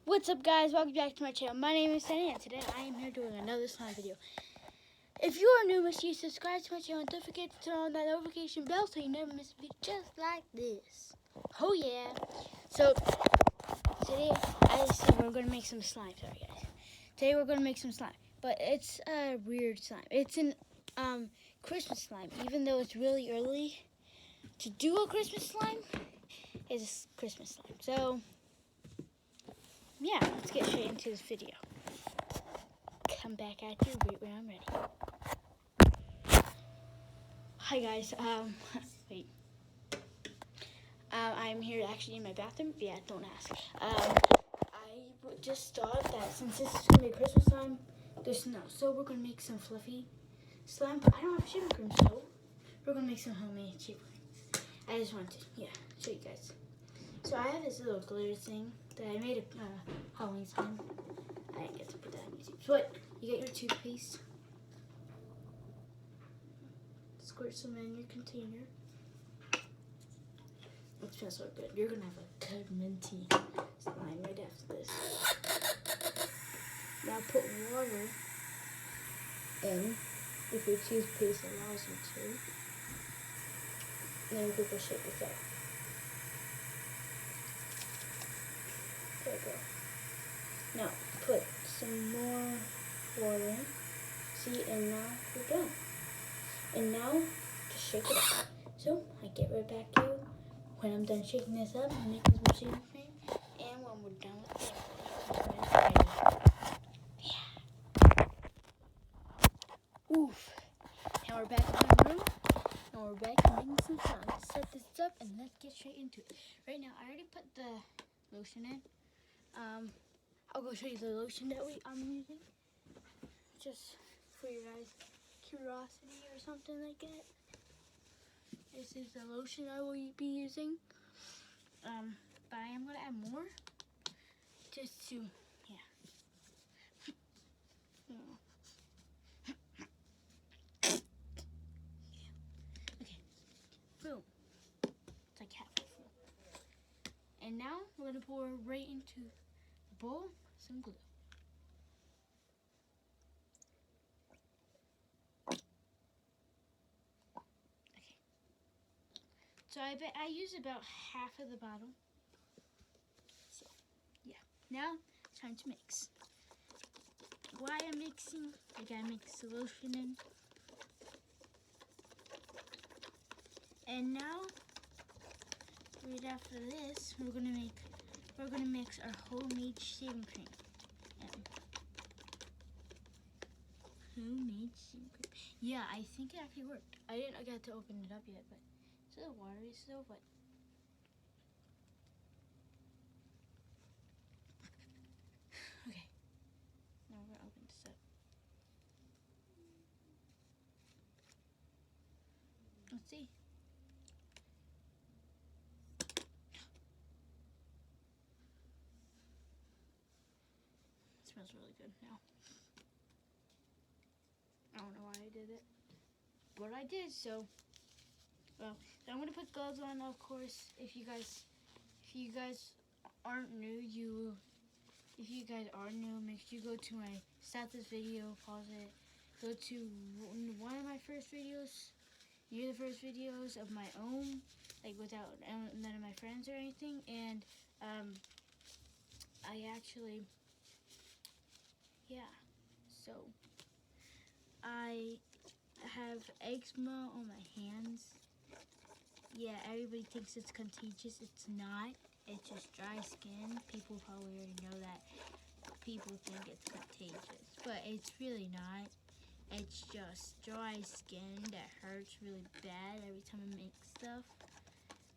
What's up, guys? Welcome back to my channel. My name is Sunny, and today I am here doing another slime video. If you are new, make sure you subscribe to my channel and don't forget to turn on that notification bell so you never miss a video just like this. Oh yeah! So today I said we're gonna make some slime. Sorry, guys. Today we're gonna make some slime, but it's a weird slime. It's an Christmas slime, even though it's really early to do a Christmas slime. It's a Christmas slime, so. Yeah, let's get straight into this video. Come back at you right when I'm ready. Hi guys, wait. I'm here actually in my bathroom. Yeah, don't ask. I just thought that since this is gonna be Christmas time, there's snow, so we're gonna make some fluffy slime. But I don't have shaving cream, so we're gonna make some homemade shaving cream. I just wanted to, show you guys. So I have this little glitter thing that I made a Halloween time. I didn't get to put that on YouTube. So what? You get your toothpaste. Squirt some in your container. It smells so good. You're gonna have a good minty slime right after this. Now put water in if your toothpaste allows you to. And then we're gonna shake this up. There we go. Now put some more water in. See, and now we're done. And now just shake it up. So I get right back to you when I'm done shaking this up and making some shaving cream. And when we're done with it, yeah. Oof. And we're back in my room. And we're back making some slime. Let's set this up and let's get straight into it. Right now, I already put the lotion in. I'll go show you the lotion that I'm using, just for your guys' curiosity or something like that. This is the lotion I will be using. But I am gonna add more, just to, Okay, boom. It's like half full. And now we're gonna pour right into the bowl some glue. So I use about half of the bottle. So, yeah. Now, it's time to mix. While I'm mixing, I gotta mix the lotion in. And now, right after this, we're gonna mix our homemade shaving cream. Homemade shaving cream. Yeah, I think it actually worked. I got to open it up yet, but it's a little watery still, but okay. Now we're gonna open this up. Let's see. It smells really good now. I don't know why I did it, but I did. So I'm gonna put gloves on. Of course, if you guys aren't new, if you guys are new, make sure you go to stop this video, pause it, go to one of my first videos. You're the first videos of my own, like without none of my friends or anything, and I actually, so I have eczema on my hands. Yeah, everybody thinks it's contagious. It's not. It's just dry skin. People probably already know that. People think it's contagious, but it's really not. It's just dry skin that hurts really bad every time I make stuff.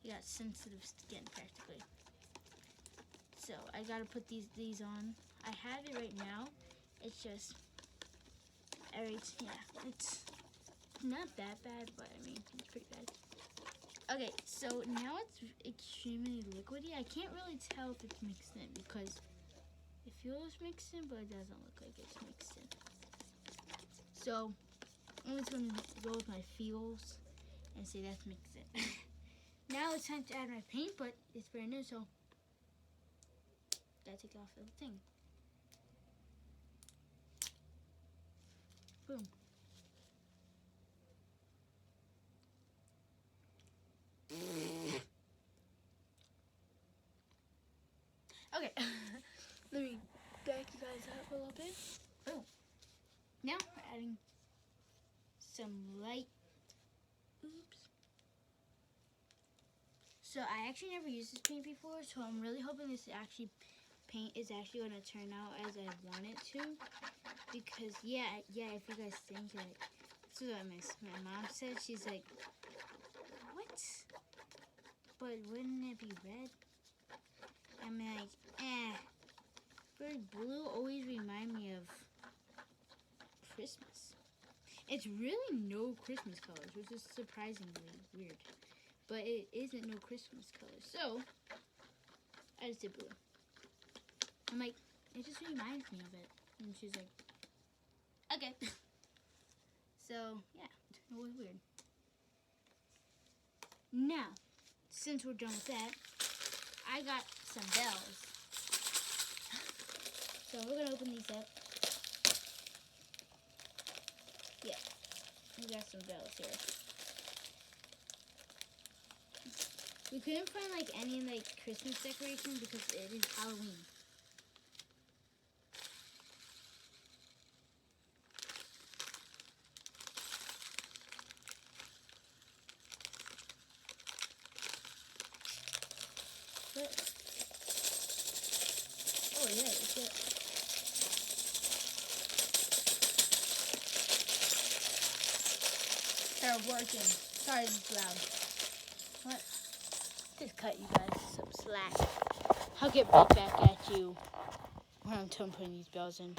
I got sensitive skin practically. So I gotta put these on. I have it right now. It's just it's not that bad, but I mean it's pretty bad. Okay, so now it's extremely liquidy. I can't really tell if it's mixed in because it feels mixed in, but it doesn't look like it's mixed in. So I'm just gonna go with my feels and say that's mixed in. Now it's time to add my paint, but it's brand new, so gotta take off the thing. Boom. Okay, let me back you guys up a little bit. Oh, now we're adding some light. Oops. So I actually never used this paint before, so I'm really hoping this paint is actually going to turn out as I want it to. Because yeah, if you guys think like, this is what my mom said. She's like, what? But wouldn't it be red? I'm like, but blue always remind me of Christmas. It's really no Christmas colors, which is surprisingly weird. But it isn't no Christmas colors. So, I just did blue. I'm like, it just reminds me of it. And she's like, okay. So, yeah, it was weird. Now, since we're done with that, I got some bells. So we're gonna open these up. Yeah, we got some bells here. We couldn't find like any like Christmas decorations because it is Halloween. But, oh yeah, it's it. They're working. Sorry it's loud. What? Just cut you guys some slack. I'll get right back at you when I'm done putting these bells in.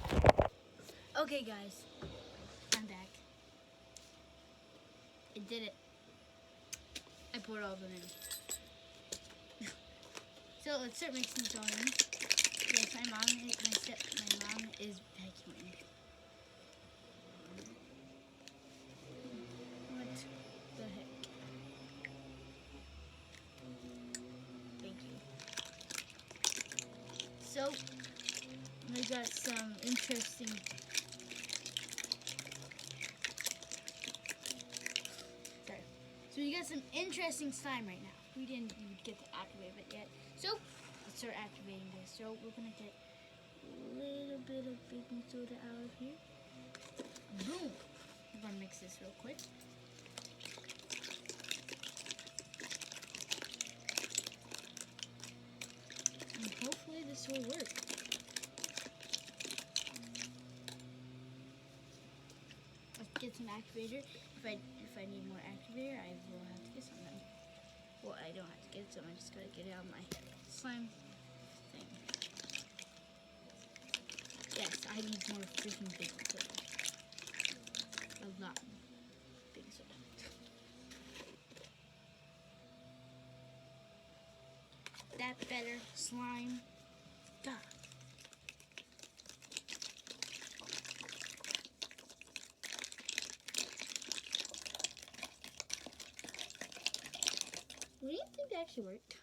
Okay guys, I'm back. I did it. I poured all of them in. So let's start mixing it all in. Yes, my mom is vacuuming. What the heck? Thank you. So we got some interesting. Sorry. So we got some interesting slime right now. We didn't even get to activate it yet. So let's start activating this. So we're gonna get a little bit of baking soda out of here. Boom. I'm gonna mix this real quick. And hopefully this will work. Let's get some activator. If I need more activator, I will have to get some then. Well, I don't have to get some. I just gotta get it out of my slime thing. Yes, I need more freaking baking soda. A lot more baking soda. That better slime. God. What do you think that actually worked?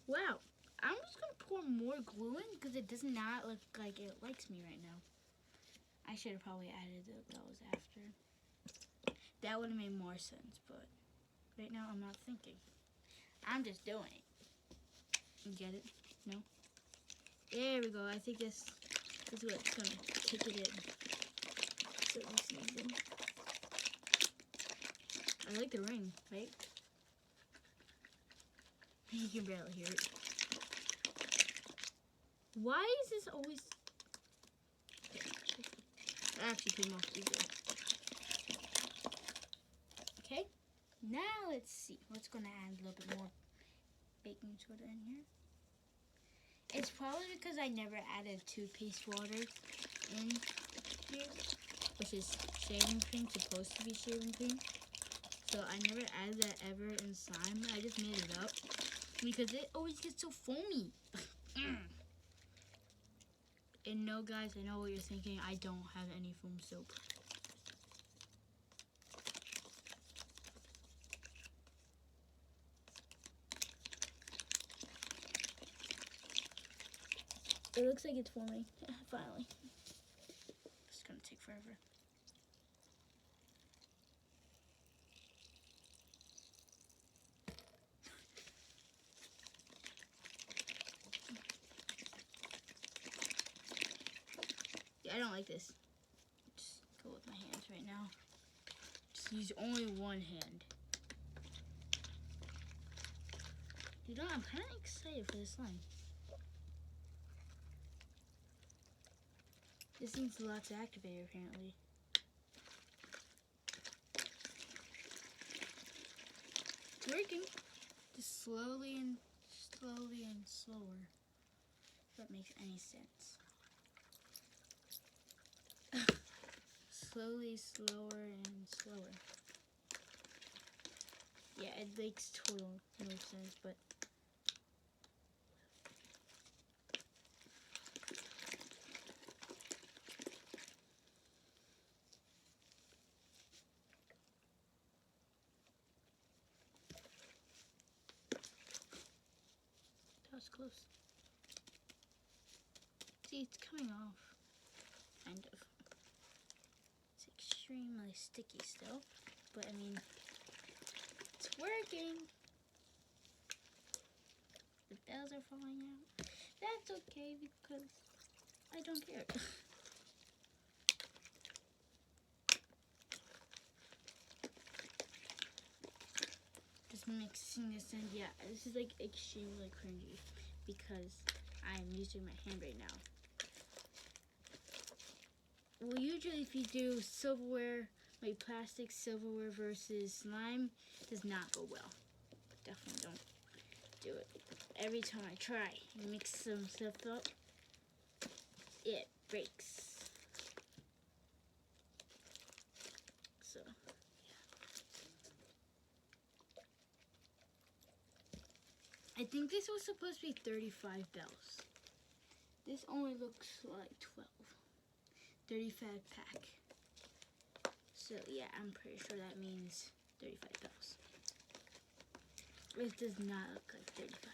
Wow. I'm just going to pour more glue in because it does not look like it likes me right now. I should have probably added those after. That would have made more sense, but right now I'm not thinking. I'm just doing it. You get it? No? There we go. I think this is what's going to kick it in. So season. I like the ring, right? You can barely hear it. Why is this always... I actually came off easier. Okay, now let's see. What's going to add a little bit more baking soda in here? It's probably because I never added toothpaste water in here, which is shaving cream, supposed to be shaving cream. So I never added that ever in slime. I just made it up because it always gets so foamy. And no, guys, I know what you're thinking. I don't have any foam soap. It looks like it's forming. Finally. It's gonna take forever. Yeah, I don't like this. Just go with my hands right now. Just use only one hand. You know, I'm kind of excited for this slime. This needs a lot to activate, apparently. It's working. Just slowly and slower. If that makes any sense. Slowly, slower, and slower. Yeah, it makes total no sense, but that was close. See, it's coming off. Kind of. It's extremely sticky still, but I mean, it's working. The bells are falling out. That's okay because I don't care. Just mixing this in. Yeah, this is like extremely cringy because I'm using my hand right now. Well, usually if you do silverware, like plastic silverware versus slime, it does not go well. Definitely don't do it. Every time I try, mix some stuff up, it breaks. So, yeah. I think this was supposed to be 35 bells. This only looks like 12. 35 pack. So yeah, I'm pretty sure that means 35 bells. It does not look like 35.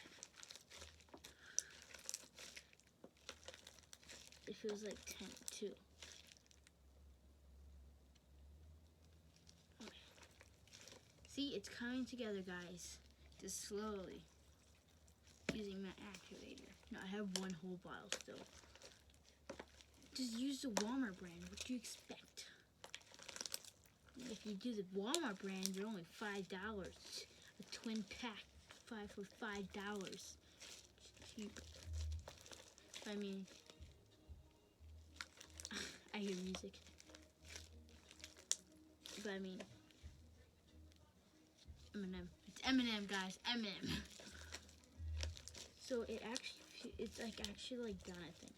It feels like 10 too. Okay. See, it's coming together, guys. Just slowly. Using my activator. No, I have one whole bottle still. Just use the Walmart brand. What do you expect? If you do the Walmart brand, they're only $5. A twin pack, 5 for $5. Cheap. I mean, I hear music. But I mean, Eminem. It's Eminem, guys. Eminem. So it's actually done, I think.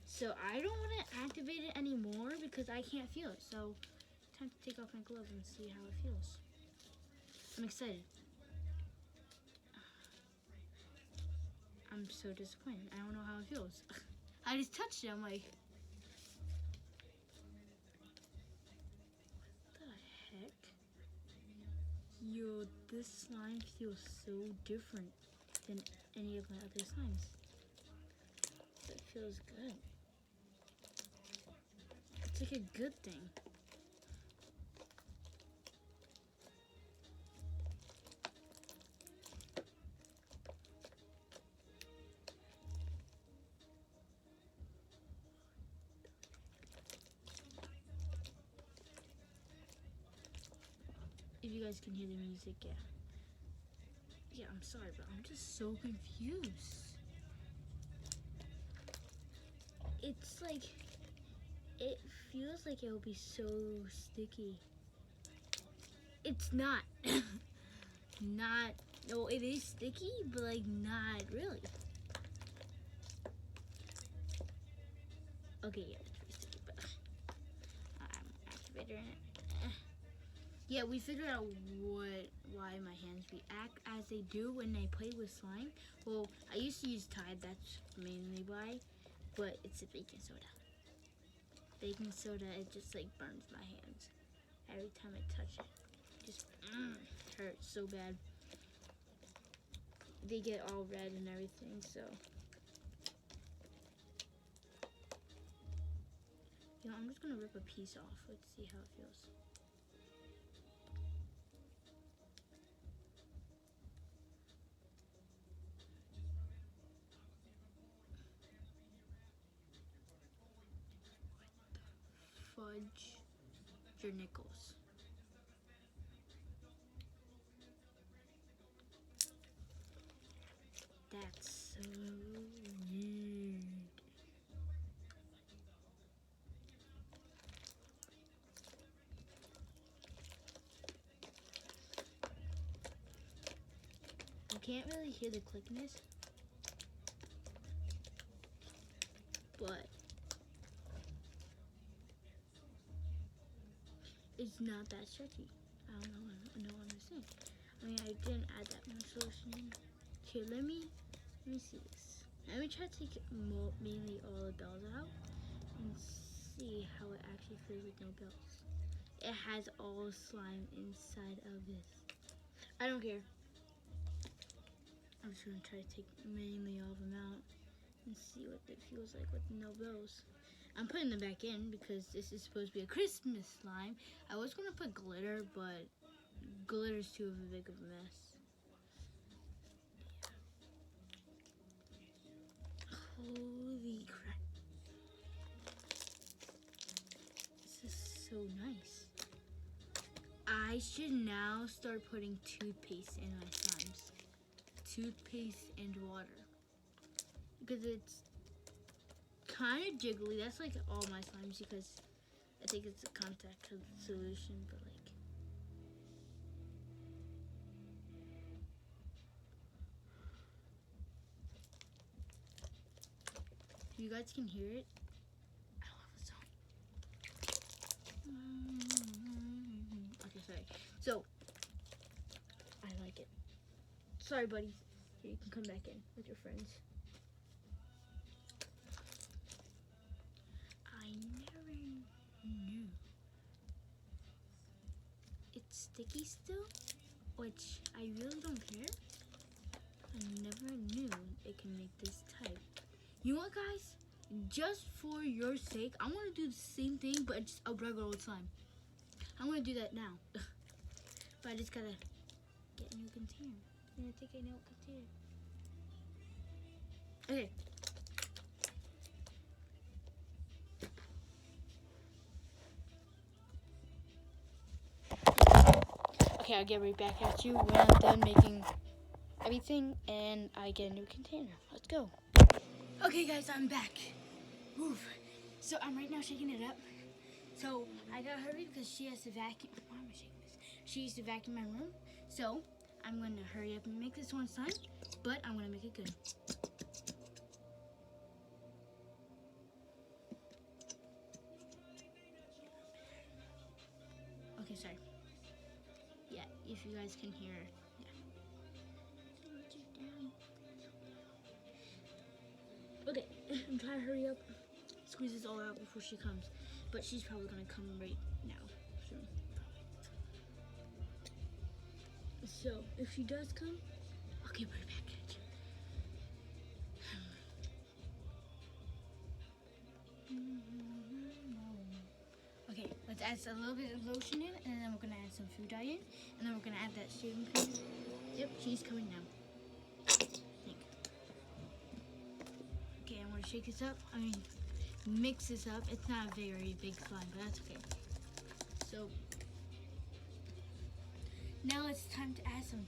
So I don't want to activate it anymore because I can't feel it. So time to take off my gloves and see how it feels. I'm excited. I'm so disappointed. I don't know how it feels. I just touched it. I'm like, what the heck? Yo, this slime feels so different than any of my other slimes. It feels good. It's like a good thing. If you guys can hear the music, yeah. Yeah, I'm sorry, but I'm just so confused. It's like, it feels like it will be so sticky. It's not. No, it is sticky, but like not really. Okay, yeah, it's pretty sticky, but I'm activator in it. Yeah, we figured out why my hands react as they do when they play with slime. Well, I used to use Tide, that's mainly why, but it's a baking soda. Baking soda, it just like burns my hands every time I touch it. Just hurts so bad. They get all red and everything, so You know, I'm just gonna rip a piece off. Let's see how it feels. Fudge Nichols. That's so weird. You can't really hear the clickness, but it's not that stretchy. I don't know what I'm saying. I mean, I didn't add that much lotion in. Here, let me see this. Let me try to take mainly all the bells out and see how it actually feels with no bells. It has all slime inside of this. I don't care. I'm just gonna try to take mainly all of them out and see what it feels like with no bells. I'm putting them back in because this is supposed to be a Christmas slime. I was gonna put glitter, but glitter's too big of a mess. Holy crap. This is so nice. I should now start putting toothpaste in my slimes. Toothpaste and water. Because it's kind of jiggly. That's like all my slimes because I think it's a contact solution, but like. You guys can hear it. I love the song. Okay, sorry. So, I like it. Sorry, buddies. Here, you can come back in with your friends. I never knew. It's sticky still, which I really don't care. I never knew it can make this type. You know what, guys? Just for your sake, I want to do the same thing, but just a regular old slime. I'm going to do that now. But I just got to get a new container. I'm going to take a new container. Okay. Okay, I'll get right back at you when I'm done making everything and I get a new container. Let's go. Okay, guys, I'm back. Oof. So I'm right now shaking it up. So I gotta hurry because she has to vacuum. Why am I shaking this? She used to vacuum my room. So I'm gonna hurry up and make this one slime, but I'm gonna make it good. Okay, sorry. Yeah, if you guys can hear. Yeah. Okay, I'm trying to hurry up. Squeeze this all out before she comes. But she's probably gonna come right now soon. So if she does come, I'll get right back at you. Okay, let's add a little bit of lotion in, and then we're gonna add some food dye in, and then we're gonna add that shaving cream. Yep, she's coming now. Think. Okay, I'm gonna shake this up. I mean, mix this up. It's not a very big slime, but that's okay. So now it's time to add some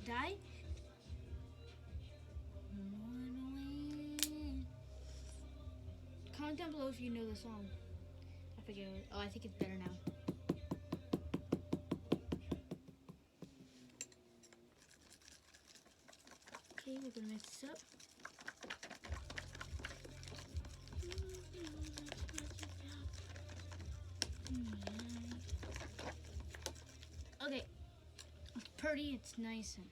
dye. Comment down below if you know the song. I forget it. Oh, I think it's better now. Okay, we're gonna mix this up. Okay, it's pretty, it's nice, and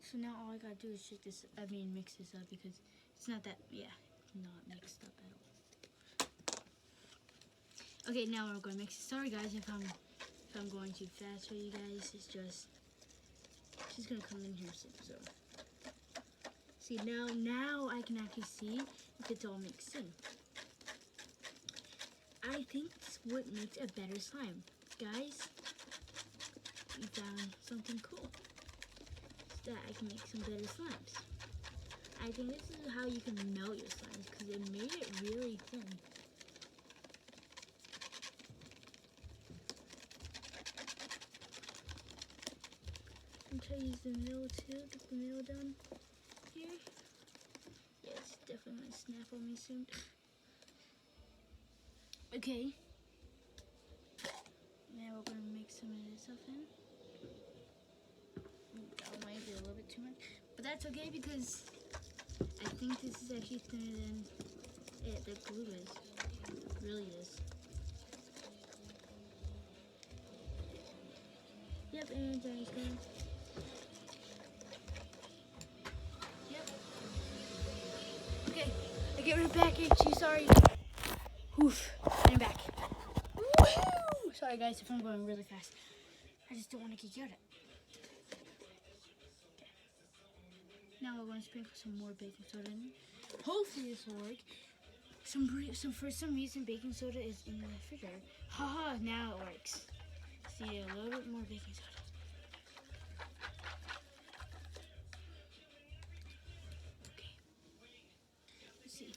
so now all I gotta do is shake this, mix this up because it's not that, not mixed up at all. Okay, now we're gonna mix it. Sorry guys if I'm going too fast for you guys, it's just, she's gonna come in here soon, so. See, now I can actually see if it's all mixed in. I think this what makes a better slime. Guys, we found something cool. That I can make some better slimes. I think this is how you can melt your slimes because it made it really thin. I'm trying to use the middle too, get the middle done here. Yeah, it's definitely gonna snap on me soon. Okay. Now we're gonna make some of this stuff in. That might be a little bit too much, but that's okay because I think this is actually thinner than the glue is. It really is. Yep, and Johnny's going. Yep. Okay, we're back, Itchy, sorry. Oof, I'm back. Woohoo! Sorry guys if I'm going really fast. I just don't want to get yelled at. Okay. Now we're going to sprinkle some more baking soda in. Hopefully this will work. For some reason baking soda is in the refrigerator. Haha, now it works. See, a little bit more baking soda. Okay. Let's see.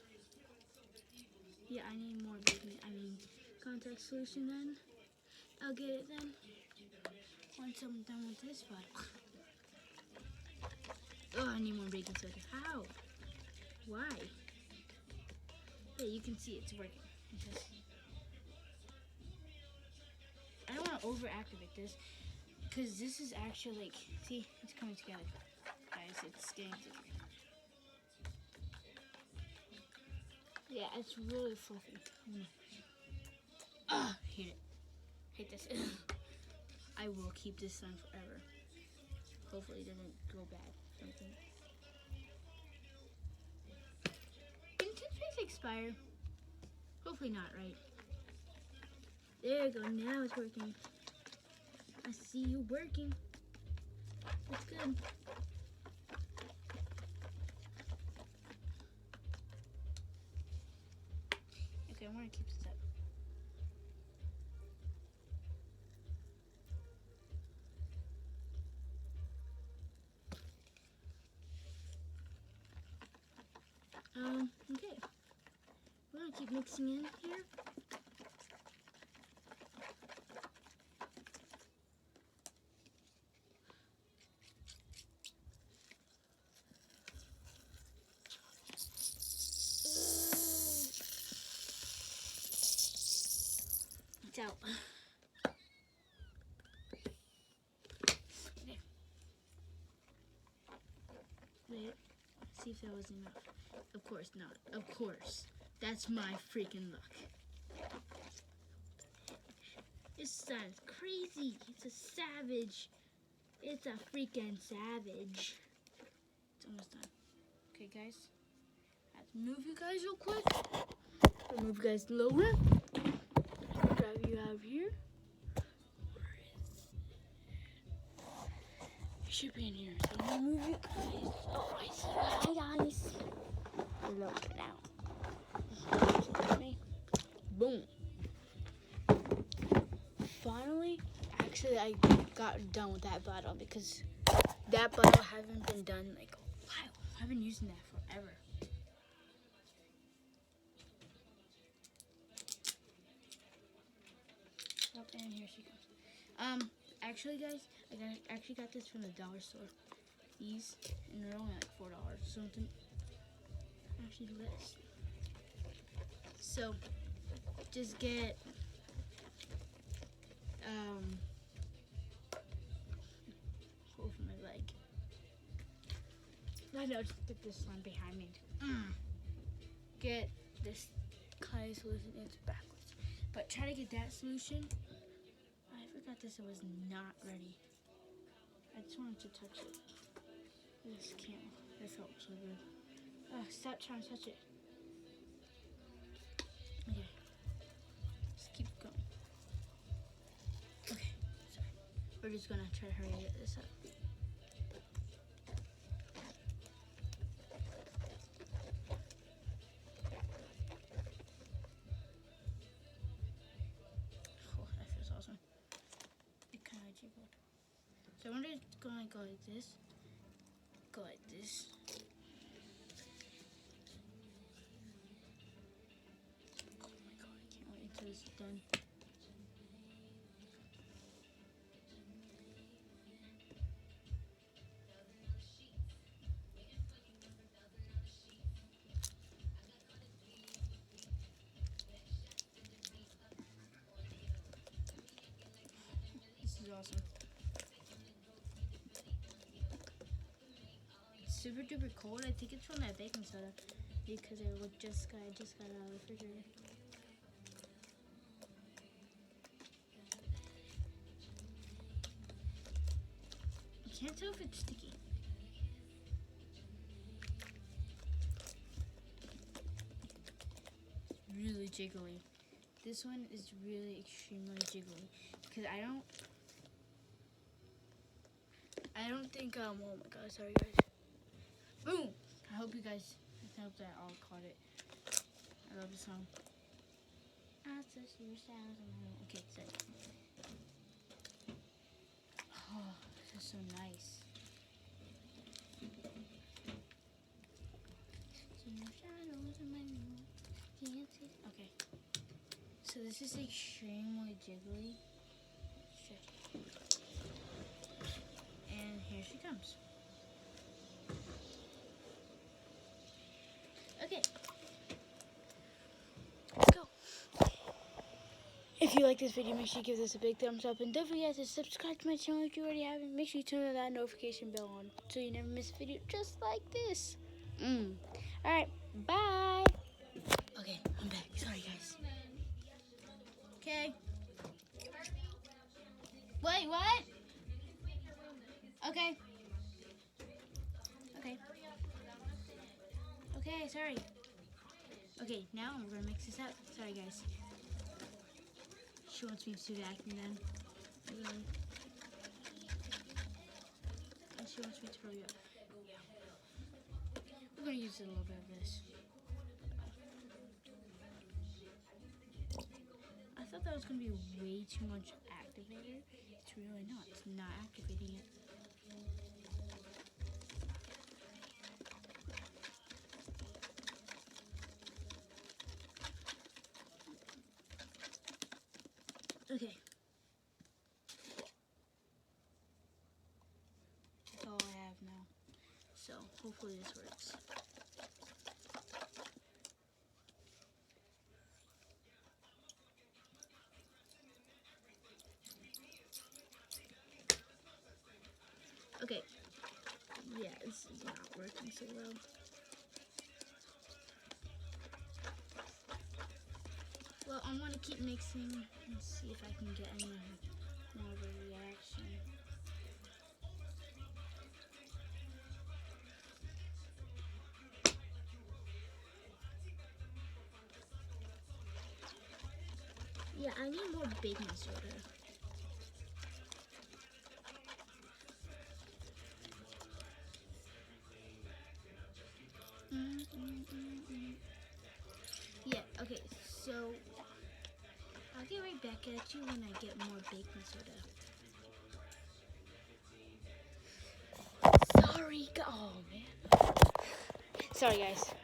Yeah, I need more contact solution then. I'll get it then. Once I'm done with this bottle. Oh, I need more baking soda. How? Why? Yeah, you can see it's working. I don't want to over-activate this because this is actually like, see, it's coming together. Guys, it's getting together. Yeah, it's really fluffy. Hate it. Hate this. I will keep this slime forever. Hopefully it doesn't go bad. Something. Didn't toothpaste expire? Hopefully not, right? There you go. Now it's working. I see you working. It's good. Okay, I want to keep this up. Okay. We're gonna keep mixing in here. It's out. Okay. Wait. See if that was enough. Of course not. Of course. That's my freaking luck. This sounds crazy. It's a savage. It's a freaking savage. It's almost done. Okay, guys. I have to move you guys real quick. I'll move you guys lower. Grab you out of here. Where is it? You should be in here. So I'm gonna move you guys. Oh, I see you. Hi, guys. Lower now. Boom. Finally, actually, I got done with that bottle because that bottle hasn't been done like a while. I've been using that forever. Oh, and here she comes. Actually, guys, I actually got this from the dollar store. These, and they're only like $4 or something. Actually, less. So, just get over my leg. I know, just get this one behind me. Get this kind of solution. It's backwards, but try to get that solution. I forgot this. It was not ready. I just wanted to touch it. This can't. It felt so good. Stop trying to touch it. Okay. Just keep going. Okay. Sorry. We're just gonna try to hurry and get this up. So I'm just going to go like this. Go like this. Oh my god, I can't wait until it's done. This is awesome. It's super duper cold. I think it's from that baking soda because I just got it out of the refrigerator. I can't tell if it's sticky. It's really jiggly. This one is really extremely jiggly because I don't think oh my god, sorry guys. Boom! I hope that all caught it. I love the song. Okay, sorry. Oh, this is so nice. Okay. So this is extremely jiggly. And here she comes. Okay. Let's go. If you like this video, make sure you give this a big thumbs up. And don't forget to subscribe to my channel if you already haven't. Make sure you turn that notification bell on so you never miss a video just like this. Alright, bye. Okay, I'm back. Sorry, guys. Okay. Wait, what? Okay. Okay. Okay, sorry. Okay, now we're gonna mix this up. Sorry, guys. She wants me to do the acting then. And she wants me to hurry up. Yeah. We're gonna use a little bit of this. I thought that was gonna be way too much activator. It's really not. It's not activating it. Okay. That's all I have now. So hopefully this works. Okay. Yeah, this is not working so well. Well, I'm gonna keep mixing and see if I can get any more of a reaction. Yeah, I need more baking soda. Yeah, okay, so I'll get right back at you when I get more baking soda. Sorry, oh man. Sorry guys.